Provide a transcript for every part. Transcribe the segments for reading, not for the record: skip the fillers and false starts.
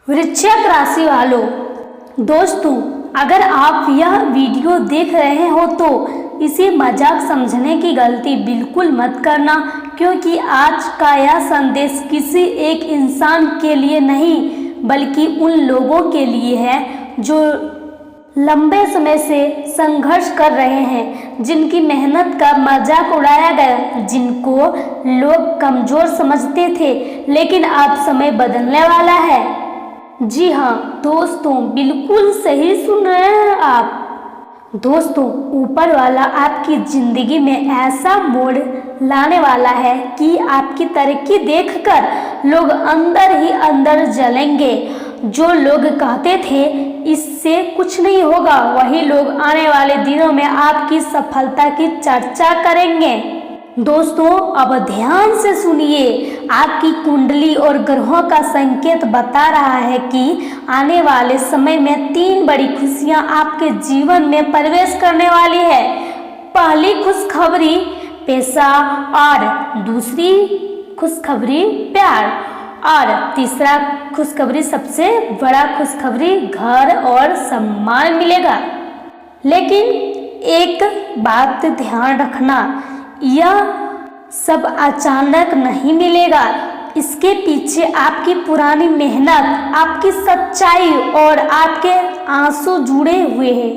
वृश्चिक राशि वालों, दोस्तों अगर आप यह वीडियो देख रहे हो तो इसे मजाक समझने की गलती बिल्कुल मत करना, क्योंकि आज का यह संदेश किसी एक इंसान के लिए नहीं बल्कि उन लोगों के लिए है जो लंबे समय से संघर्ष कर रहे हैं, जिनकी मेहनत का मजाक उड़ाया गया, जिनको लोग कमजोर समझते थे। लेकिन अब समय बदलने वाला है। जी हाँ दोस्तों, बिल्कुल सही सुन रहे हैं आप। दोस्तों ऊपर वाला आपकी जिंदगी में ऐसा मोड़ लाने वाला है कि आपकी तरक्की देखकर लोग अंदर ही अंदर जलेंगे। जो लोग कहते थे इससे कुछ नहीं होगा, वही लोग आने वाले दिनों में आपकी सफलता की चर्चा करेंगे। दोस्तों अब ध्यान से सुनिए, आपकी कुंडली और ग्रहों का संकेत बता रहा है कि आने वाले समय में 3 बड़ी खुशियां आपके जीवन में प्रवेश करने वाली है। पहली खुशखबरी पैसा और दूसरी खुशखबरी प्यार और तीसरा खुशखबरी, सबसे बड़ा खुशखबरी, घर और सम्मान मिलेगा। लेकिन एक बात ध्यान रखना, यह सब अचानक नहीं मिलेगा। इसके पीछे आपकी पुरानी मेहनत, आपकी सच्चाई और आपके आंसू जुड़े हुए हैं।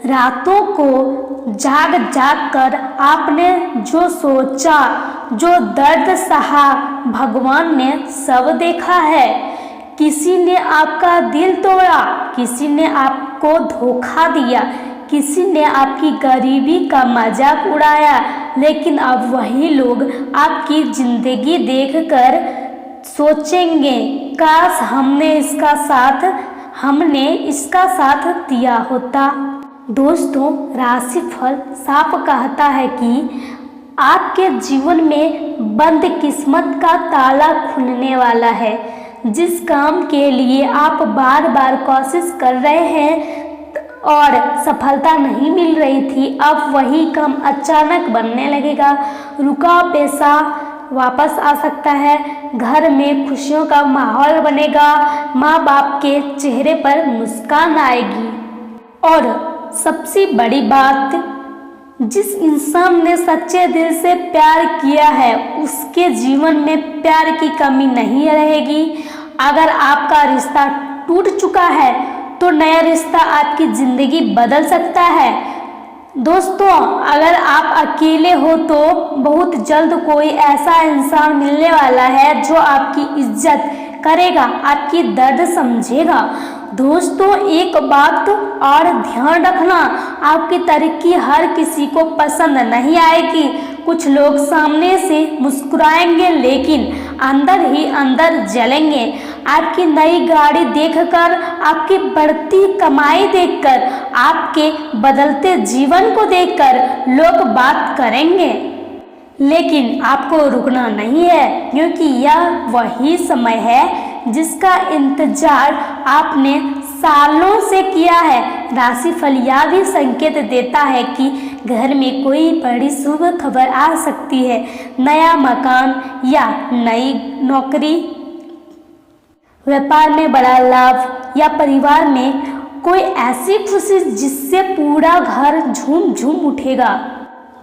रातों को जाग जाग कर आपने जो सोचा, जो दर्द सहा, भगवान ने सब देखा है। किसी ने आपका दिल तोड़ा, किसी ने आपको धोखा दिया, किसी ने आपकी गरीबी का मजाक उड़ाया, लेकिन अब वही लोग आपकी जिंदगी देखकर सोचेंगे, काश हमने इसका साथ दिया होता। दोस्तों राशिफल साफ कहता है कि आपके जीवन में बंद किस्मत का ताला खुलने वाला है। जिस काम के लिए आप बार बार कोशिश कर रहे हैं और सफलता नहीं मिल रही थी, अब वही काम अचानक बनने लगेगा। रुका पैसा वापस आ सकता है, घर में खुशियों का माहौल बनेगा, माँ बाप के चेहरे पर मुस्कान आएगी। और सबसे बड़ी बात, जिस इंसान ने सच्चे दिल से प्यार किया है उसके जीवन में प्यार की कमी नहीं रहेगी। अगर आपका रिश्ता टूट चुका है तो नया रिश्ता आपकी जिंदगी बदल सकता है। दोस्तों अगर आप अकेले हो तो बहुत जल्द कोई ऐसा इंसान मिलने वाला है जो आपकी इज्जत करेगा, आपकी दर्द समझेगा। दोस्तों एक बात और ध्यान रखना, आपकी तरक्की हर किसी को पसंद नहीं आएगी। कुछ लोग सामने से मुस्कुराएंगे लेकिन अंदर ही अंदर जलेंगे। आपकी नई गाड़ी देखकर, आपकी बढ़ती कमाई देखकर, आपके बदलते जीवन को देखकर लोग बात करेंगे। लेकिन आपको रुकना नहीं है, क्योंकि यह वही समय है जिसका इंतजार आपने सालों से किया है। राशिफल यह भी संकेत देता है कि घर में कोई बड़ी शुभ खबर आ सकती है। नया मकान या नई नौकरी, व्यापार में बड़ा लाभ या परिवार में कोई ऐसी खुशी जिससे पूरा घर झूम झूम उठेगा।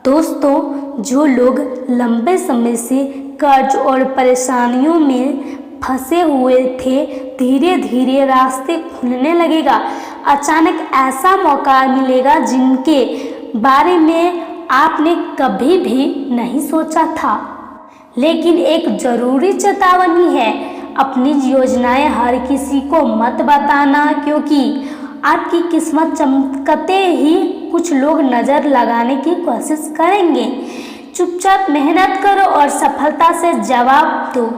दोस्तों जो लोग लंबे समय से कर्ज और परेशानियों में फंसे हुए थे, धीरे धीरे रास्ते खुलने लगेगा। अचानक ऐसा मौका मिलेगा जिनके बारे में आपने कभी भी नहीं सोचा था। लेकिन एक जरूरी चेतावनी है, अपनी योजनाएं हर किसी को मत बताना, क्योंकि आपकी किस्मत चमकते ही कुछ लोग नज़र लगाने की कोशिश करेंगे। चुपचाप मेहनत करो और सफलता से जवाब दो।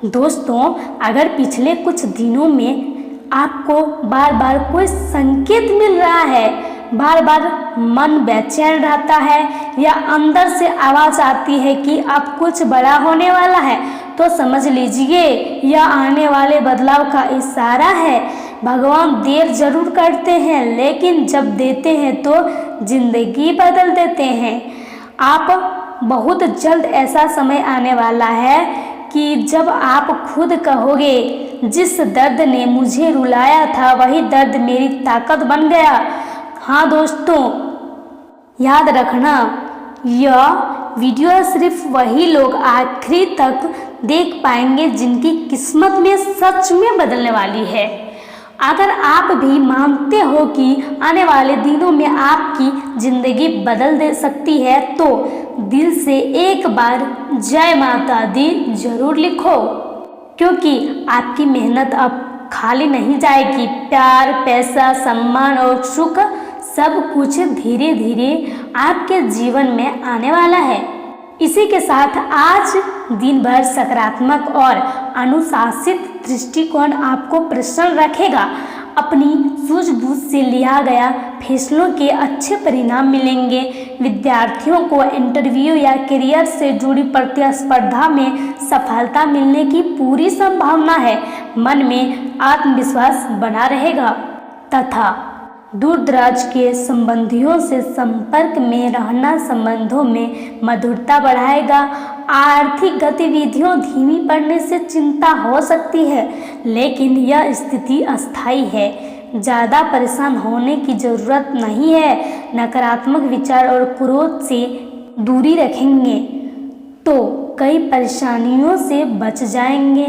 दोस्तों अगर पिछले कुछ दिनों में आपको बार बार कोई संकेत मिल रहा है, बार बार मन बेचैन रहता है या अंदर से आवाज़ आती है कि अब कुछ बड़ा होने वाला है, तो समझ लीजिए यह आने वाले बदलाव का इशारा है। भगवान देर जरूर करते हैं, लेकिन जब देते हैं तो जिंदगी बदल देते हैं। आप बहुत जल्द ऐसा समय आने वाला है कि जब आप खुद कहोगे जिस दर्द ने मुझे रुलाया था वही दर्द मेरी ताकत बन गया। हाँ दोस्तों, याद रखना यह वीडियो सिर्फ वही लोग आखिरी तक देख पाएंगे जिनकी किस्मत में सच में बदलने वाली है। अगर आप भी मानते हो कि आने वाले दिनों में आपकी ज़िंदगी बदल दे सकती है तो दिल से एक बार जय माता दी जरूर लिखो, क्योंकि आपकी मेहनत अब खाली नहीं जाएगी। प्यार, पैसा, सम्मान और सुख सब कुछ धीरे धीरे आपके जीवन में आने वाला है। इसी के साथ आज दिन भर सकारात्मक और अनुशासित दृष्टिकोण आपको प्रसन्न रखेगा। अपनी सूझबूझ से लिया गया फैसलों के अच्छे परिणाम मिलेंगे। विद्यार्थियों को इंटरव्यू या करियर से जुड़ी प्रतिस्पर्धा में सफलता मिलने की पूरी संभावना है। मन में आत्मविश्वास बना रहेगा तथा दूर दराज के संबंधियों से संपर्क में रहना संबंधों में मधुरता बढ़ाएगा। आर्थिक गतिविधियों धीमी पड़ने से चिंता हो सकती है, लेकिन यह स्थिति अस्थायी है। ज़्यादा परेशान होने की ज़रूरत नहीं है। नकारात्मक विचार और क्रोध से दूरी रखेंगे तो कई परेशानियों से बच जाएंगे।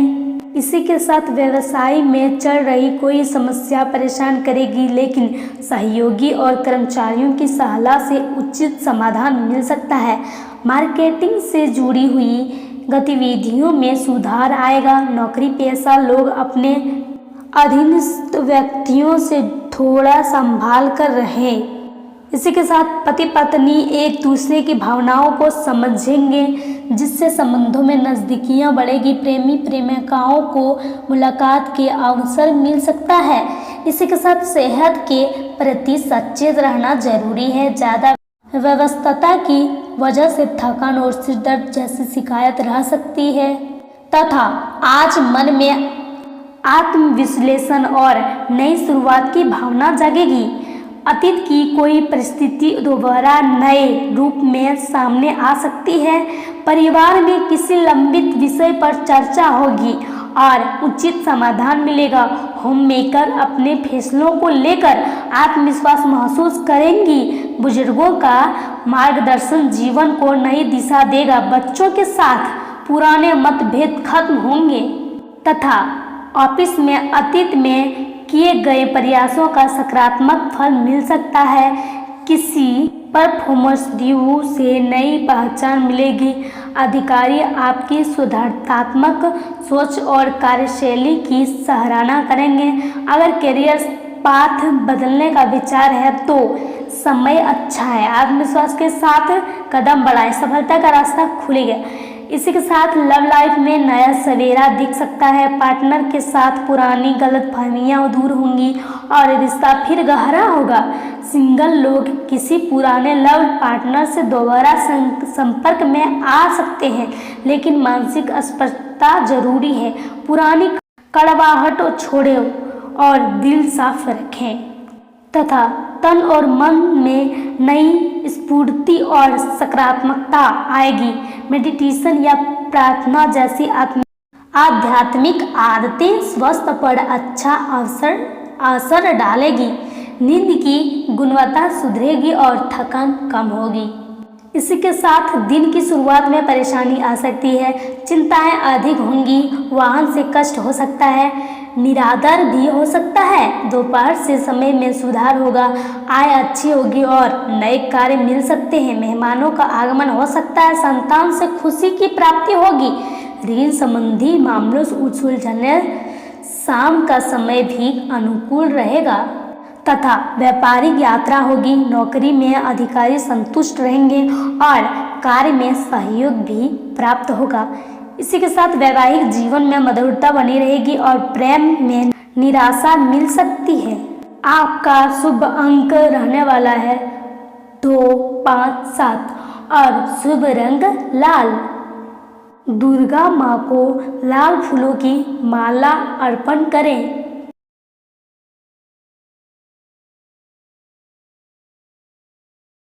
इसी के साथ व्यवसाय में चल रही कोई समस्या परेशान करेगी, लेकिन सहयोगी और कर्मचारियों की सलाह से उचित समाधान मिल सकता है। मार्केटिंग से जुड़ी हुई गतिविधियों में सुधार आएगा। नौकरी पेशा लोग अपने अधीनस्थ व्यक्तियों से थोड़ा संभाल कर रहें। इसी के साथ पति पत्नी एक दूसरे की भावनाओं को समझेंगे, जिससे संबंधों में नज़दीकियाँ बढ़ेगी। प्रेमी प्रेमिकाओं को मुलाकात के अवसर मिल सकता है। इसी के साथ सेहत के प्रति सचेत रहना जरूरी है। ज़्यादा व्यस्तता की वजह से थकान और सिर दर्द जैसी शिकायत रह सकती है तथा आज मन में आत्मविश्लेषण और नई शुरुआत की भावना जगेगी। अतीत की कोई परिस्थिति दोबारा नए रूप में सामने आ सकती है। परिवार में किसी लंबित विषय पर चर्चा होगी और उचित समाधान मिलेगा। होममेकर अपने फैसलों को लेकर आत्मविश्वास महसूस करेंगी। बुजुर्गों का मार्गदर्शन जीवन को नई दिशा देगा। बच्चों के साथ पुराने मतभेद खत्म होंगे तथा ऑफिस में अतीत में किए गए प्रयासों का सकारात्मक फल मिल सकता है। किसी परफॉर्मेंस रिव्यू से नई पहचान मिलेगी। अधिकारी आपकी सुधारात्मक सोच और कार्यशैली की सराहना करेंगे। अगर करियर पाथ बदलने का विचार है तो समय अच्छा है। आत्मविश्वास के साथ कदम बढ़ाएं, सफलता का रास्ता खुलेगा। इसी के साथ लव लाइफ में नया सवेरा दिख सकता है। पार्टनर के साथ पुरानी गलतफहमियां दूर होंगी और रिश्ता फिर गहरा होगा। सिंगल लोग किसी पुराने लव पार्टनर से दोबारा संपर्क में आ सकते हैं, लेकिन मानसिक स्पष्टता जरूरी है। पुरानी कड़वाहट छोड़ें और दिल साफ रखें तथा तन और मन में नई स्फूर्ति और सकारात्मकता आएगी। मेडिटेशन या प्रार्थना जैसी आध्यात्मिक आदतें स्वास्थ्य पर अच्छा असर डालेगी। नींद की गुणवत्ता सुधरेगी और थकान कम होगी। इसी के साथ दिन की शुरुआत में परेशानी आ सकती है। चिंताएं अधिक होंगी। वाहन से कष्ट हो सकता है। निरादर भी हो सकता है। दोपहर से समय में सुधार होगा। आय अच्छी होगी और नए कार्य मिल सकते हैं। मेहमानों का आगमन हो सकता है। संतान से खुशी की प्राप्ति होगी। ऋण संबंधी मामलों से उलझने शाम का समय भी अनुकूल रहेगा तथा व्यापारिक यात्रा होगी। नौकरी में अधिकारी संतुष्ट रहेंगे और कार्य में सहयोग भी प्राप्त होगा। इसी के साथ वैवाहिक जीवन में मधुरता बनी रहेगी और प्रेम में निराशा मिल सकती है। आपका शुभ अंक रहने वाला है 2, 5, 7 और शुभ रंग लाल। दुर्गा माँ को लाल फूलों की माला अर्पण करें।